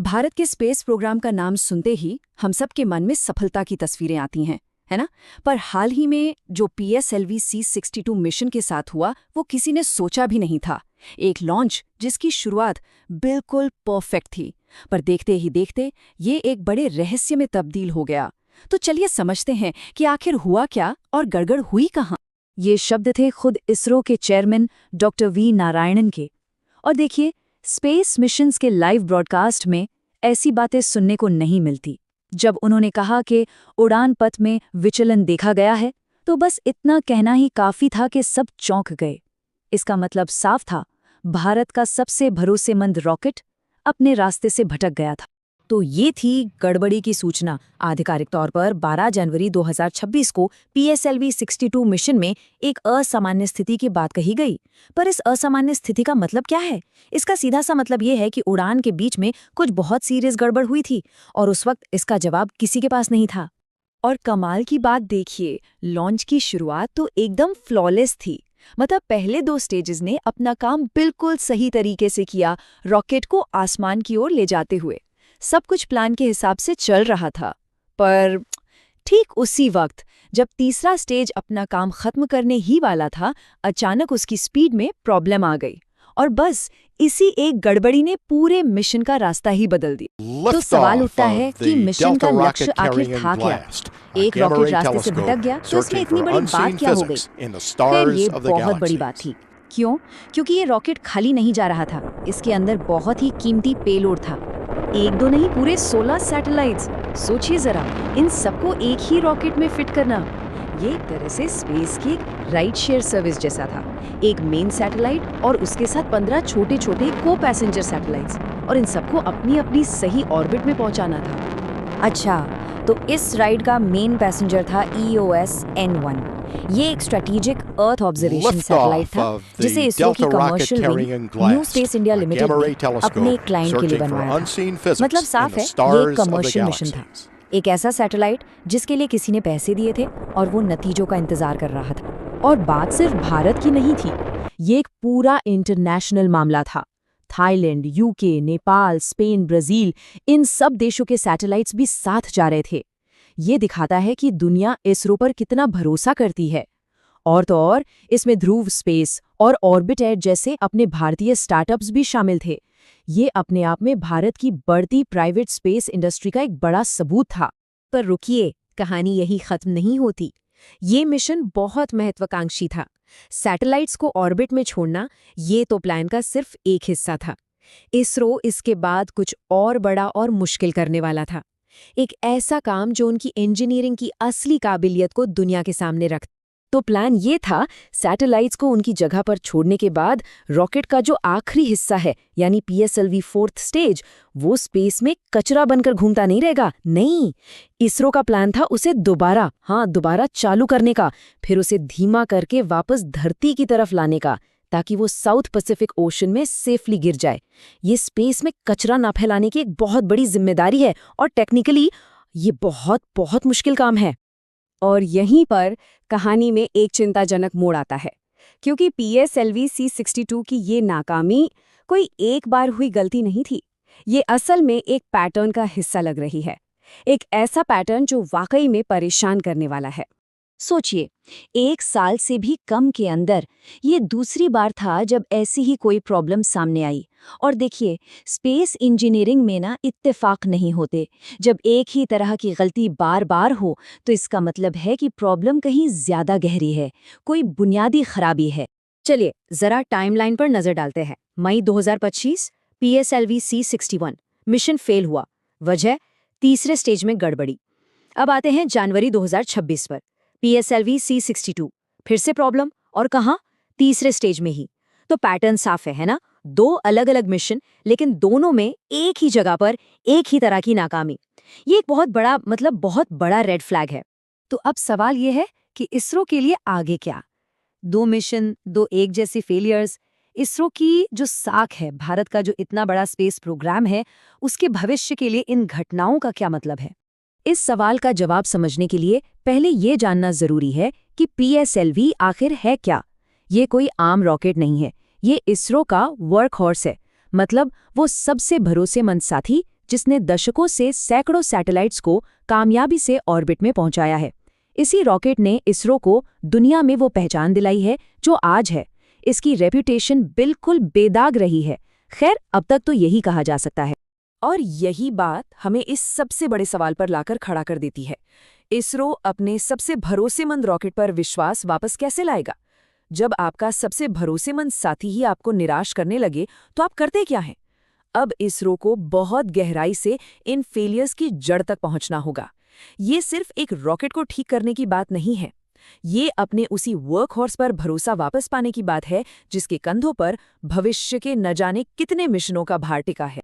भारत के space programme का नाम सुनते ही हम सब के मन में सफलता की तस्वीरें आती हैं, है ना? पर हाल ही में जो PSLV C62 मिशन के साथ हुआ वो किसी ने सोचा भी नहीं था। एक लॉन्च जिसकी शुरुआत बिल्कुल परफेक्ट थी, पर देखते ही देखते ये एक बड़े रहस्य में तब्दील हो गया। तो चलिए समझते हैं कि आखिर हुआ क्या और गड़बड़ हुई कहाँ। ये शब्द थे खुद इसरो के चेयरमैन डॉक्टर V नारायणन के। और देखिए, स्पेस मिशंस के लाइव ब्रॉडकास्ट में ऐसी बातें सुनने को नहीं मिलती। जब उन्होंने कहा कि उड़ान पथ में विचलन देखा गया है, तो बस इतना कहना ही काफी था कि सब चौंक गए। इसका मतलब साफ था, भारत का सबसे भरोसेमंद रॉकेट अपने रास्ते से भटक गया था। तो ये थी गड़बड़ी की सूचना। आधिकारिक तौर पर 12 जनवरी 2026 को PSLV 62 मिशन में एक असामान्य स्थिति की बात कही गई। पर इस असामान्य स्थिति का मतलब क्या है? इसका सीधा सा मतलब ये है कि उड़ान के बीच में कुछ बहुत सीरियस गड़बड़ हुई थी और उस वक्त इसका जवाब किसी के पास नहीं था। और कमाल की बात देखिए, लॉन्च की शुरुआत तो एकदम फ्लॉलेस थी। मतलब पहले 2 स्टेजेस ने अपना काम बिल्कुल सही तरीके से किया, रॉकेट को आसमान की ओर ले जाते हुए। सब कुछ प्लान के हिसाब से चल रहा था। पर ठीक उसी वक्त जब तीसरा स्टेज अपना काम खत्म करने ही वाला था, अचानक उसकी स्पीड में प्रॉब्लम आ गई और बस इसी एक गड़बड़ी ने पूरे मिशन का रास्ता ही बदल दिया। तो सवाल उठता है कि मिशन का लक्ष्य आखिर था क्या? एक रॉकेट रास्ते से भटक गया तो इसमें इतनी बड़ी बात क्या हो गई? खैर, ये बहुत बड़ी बात थी। क्यों? क्योंकि ये रॉकेट खाली नहीं जा रहा था, इसके अंदर बहुत ही कीमती पेलोड था। 1-2 नहीं, पूरे 16 सैटेलाइट्स। सोचिए जरा, इन सबको एक ही रॉकेट में फिट करना, ये एक तरह से स्पेस की एक राइड शेयर सर्विस जैसा था। एक मेन सैटेलाइट और उसके साथ 15 छोटे छोटे को पैसेंजर सैटेलाइट्स, और इन सबको अपनी अपनी सही ऑर्बिट में पहुंचाना था। अच्छा, तो इस राइड का मेन पैसेंजर था EOS N1। ये एक स्ट्रेटेजिक अर्थ ऑब्जर्वेशन सैटेलाइट था जिसे इसरो की commercial wing new space India limited ने अपने क्लाइंट के लिए बनवाया था। मतलब साफ है, ये एक कमर्शियल मिशन था। एक ऐसा सैटेलाइट जिसके लिए किसी ने पैसे दिए थे और वो नतीजों का इंतजार कर रहा था। और बात सिर्फ भारत की नहीं थी, ये एक पूरा इंटरनेशनल मामला था। Thailand, UK, Nepal, Spain, Brazil, इन सब देशों के सैटेलाइट्स भी साथ जा रहे थे। ये दिखाता है कि दुनिया इसरो पर कितना भरोसा करती है। और तो और इसमें ध्रुव स्पेस और ऑर्बिटर जैसे अपने भारतीय स्टार्टअप्स भी शामिल थे। ये अपने आप में भारत की बढ़ती प्राइवेट स्पेस इंडस्ट्री का एक बड़ा सबूत था। पर रुकिए, कहानी यही खत्म नहीं होती। ये मिशन बहुत महत्वाकांक्षी था। सैटेलाइट्स को ऑर्बिट में छोड़ना, ये तो प्लान का सिर्फ एक हिस्सा था। इसरो इसके बाद कुछ और बड़ा और मुश्किल करने वाला था। एक ऐसा काम जो उनकी इंजीनियरिंग की असली काबिलियत को दुनिया के सामने रख। तो प्लान ये था, सैटेलाइट्स को उनकी जगह पर छोड़ने के बाद रॉकेट का जो आखिरी हिस्सा है यानी PSLV 4th स्टेज, वो स्पेस में कचरा बनकर घूमता नहीं रहेगा। नहीं, इसरो का प्लान था उसे दोबारा चालू करने का, फिर उसे धीमा करके वापस धरती की तरफ लाने का, ताकि वो साउथ पैसिफिक ओशन में सेफली गिर जाए। ये स्पेस में कचरा ना फैलाने की एक बहुत बड़ी जिम्मेदारी है और टेक्निकली ये बहुत बहुत मुश्किल काम है। और यहीं पर कहानी में एक चिंताजनक मोड़ आता है, क्योंकि PSLV C62 की ये नाकामी कोई एक बार हुई गलती नहीं थी। ये असल में एक पैटर्न का हिस्सा लग रही है, एक ऐसा पैटर्न जो वाकई में परेशान करने वाला है। सोचिए, 1 साल से भी कम के अंदर ये दूसरी बार था जब ऐसी ही कोई प्रॉब्लम सामने आई। और देखिए, स्पेस इंजीनियरिंग में ना इत्तेफाक नहीं होते। जब एक ही तरह की गलती बार बार हो तो इसका मतलब है कि प्रॉब्लम कहीं ज्यादा गहरी है, कोई बुनियादी खराबी है। चलिए जरा टाइमलाइन पर नजर डालते हैं। मई 2025 PSLV C61 मिशन फेल हुआ। वजह, तीसरे स्टेज में गड़बड़ी। अब आते हैं जनवरी 2026 पर। PSLV C62 फिर से प्रॉब्लम, और कहाँ? तीसरे स्टेज में ही। तो पैटर्न साफ है ना? 2 अलग अलग मिशन, लेकिन दोनों में एक ही जगह पर एक ही तरह की नाकामी। ये एक बहुत बड़ा रेड फ्लैग है। तो अब सवाल ये है कि इसरो के लिए आगे क्या? 2 मिशन, 2 एक जैसी फेलियर्स। इसरो की जो साख है, भारत का जो इतना बड़ा स्पेस प्रोग्राम है, उसके भविष्य के लिए इन घटनाओं का क्या मतलब है? इस सवाल का जवाब समझने के लिए पहले ये जानना जरूरी है कि PSLV आखिर है क्या। ये कोई आम रॉकेट नहीं है, ये इसरो का वर्क हॉर्स है। मतलब वो सबसे भरोसेमंद साथी जिसने दशकों से सैकड़ों सैटेलाइट्स को कामयाबी से ऑर्बिट में पहुंचाया है। इसी रॉकेट ने इसरो को दुनिया में वो पहचान दिलाई है जो आज है। इसकी रेप्यूटेशन बिल्कुल बेदाग रही है। खैर, अब तक तो यही कहा जा सकता है। और यही बात हमें इस सबसे बड़े सवाल पर लाकर खड़ा कर देती है। इसरो अपने सबसे भरोसेमंद रॉकेट पर विश्वास वापस कैसे लाएगा? जब आपका सबसे भरोसेमंद साथी ही आपको निराश करने लगे, तो आप करते क्या हैं? अब इसरो को बहुत गहराई से इन फेलियर्स की जड़ तक पहुंचना होगा। ये सिर्फ एक रॉकेट को ठीक करने की बात नहीं है। ये अपने उसी वर्क हॉर्स पर भरोसा वापस पाने की बात है, जिसके कंधों पर भविष्य के न जाने कितने मिशनों का भार टिका है।